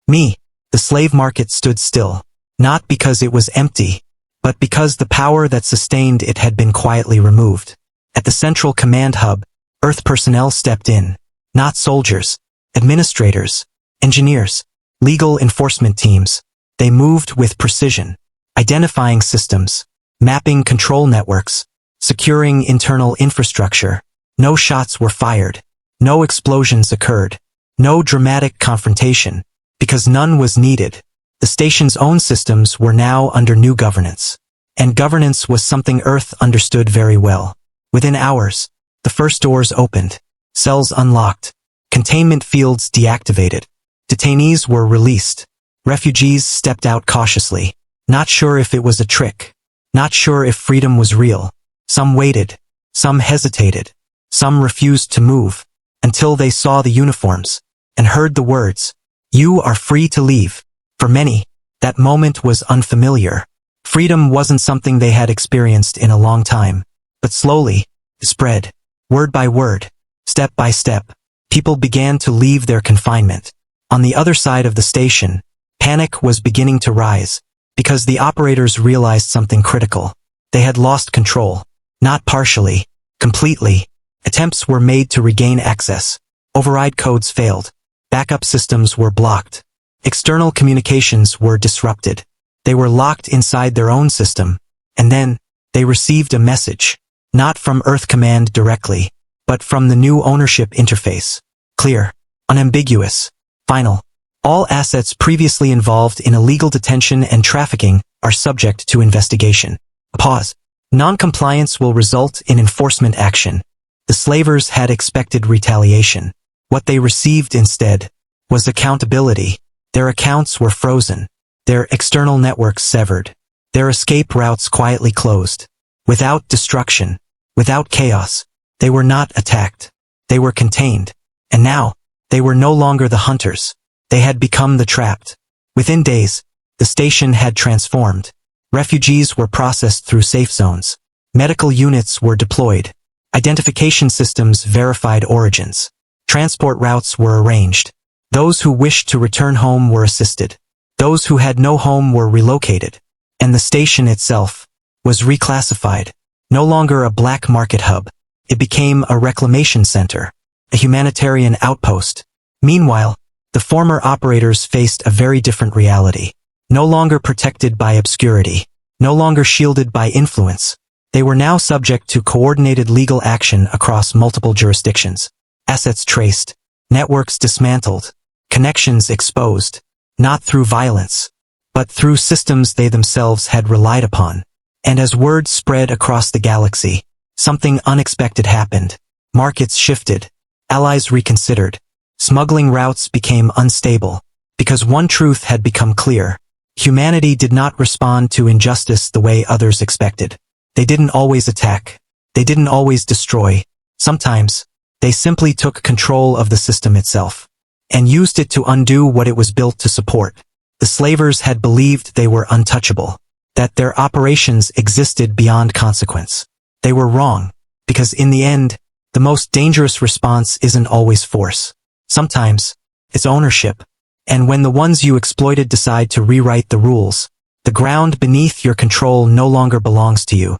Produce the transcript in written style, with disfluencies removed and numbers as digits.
Me, the slave market stood still, not because it was empty, but because the power that sustained it had been quietly removed. At the central command hub, Earth personnel stepped in, not soldiers, administrators, engineers, legal enforcement teams. They moved with precision, identifying systems, mapping control networks, securing internal infrastructure. No shots were fired, no explosions occurred, no dramatic confrontation, because none was needed. The station's own systems were now under new governance. And governance was something Earth understood very well. Within hours, the first doors opened, cells unlocked, containment fields deactivated, detainees were released, refugees stepped out cautiously, not sure if it was a trick, not sure if freedom was real. Some waited, some hesitated, some refused to move, until they saw the uniforms, and heard the words, "You are free to leave." For many, that moment was unfamiliar. Freedom wasn't something they had experienced in a long time, but slowly, it spread, word by word, step by step. People began to leave their confinement. On the other side of the station, panic was beginning to rise, because the operators realized something critical. They had lost control, not partially, completely. Attempts were made to regain access. Override codes failed. Backup systems were blocked. External communications were disrupted. They were locked inside their own system, and then, they received a message, not from Earth Command directly, but from the new ownership interface. Clear, unambiguous, final. All assets previously involved in illegal detention and trafficking are subject to investigation. Pause. Non-compliance will result in enforcement action. The slavers had expected retaliation. What they received instead was accountability. Their accounts were frozen. Their external networks severed. Their escape routes quietly closed. Without destruction, without chaos, they were not attacked. They were contained. And now, they were no longer the hunters. They had become the trapped. Within days, the station had transformed. Refugees were processed through safe zones. Medical units were deployed. Identification systems verified origins. Transport routes were arranged. Those who wished to return home were assisted. Those who had no home were relocated. And the station itself was reclassified. No longer a black market hub. It became a reclamation center, a humanitarian outpost. Meanwhile, the former operators faced a very different reality. No longer protected by obscurity. No longer shielded by influence. They were now subject to coordinated legal action across multiple jurisdictions. Assets traced. Networks dismantled. Connections exposed. Not through violence, but through systems they themselves had relied upon. And as word spread across the galaxy, something unexpected happened. Markets shifted. Allies reconsidered. Smuggling routes became unstable. Because one truth had become clear. Humanity did not respond to injustice the way others expected. They didn't always attack. They didn't always destroy. Sometimes, they simply took control of the system itself and used it to undo what it was built to support. The slavers had believed they were untouchable, that their operations existed beyond consequence. They were wrong, because in the end, the most dangerous response isn't always force. Sometimes, it's ownership. And when the ones you exploited decide to rewrite the rules, the ground beneath your control no longer belongs to you.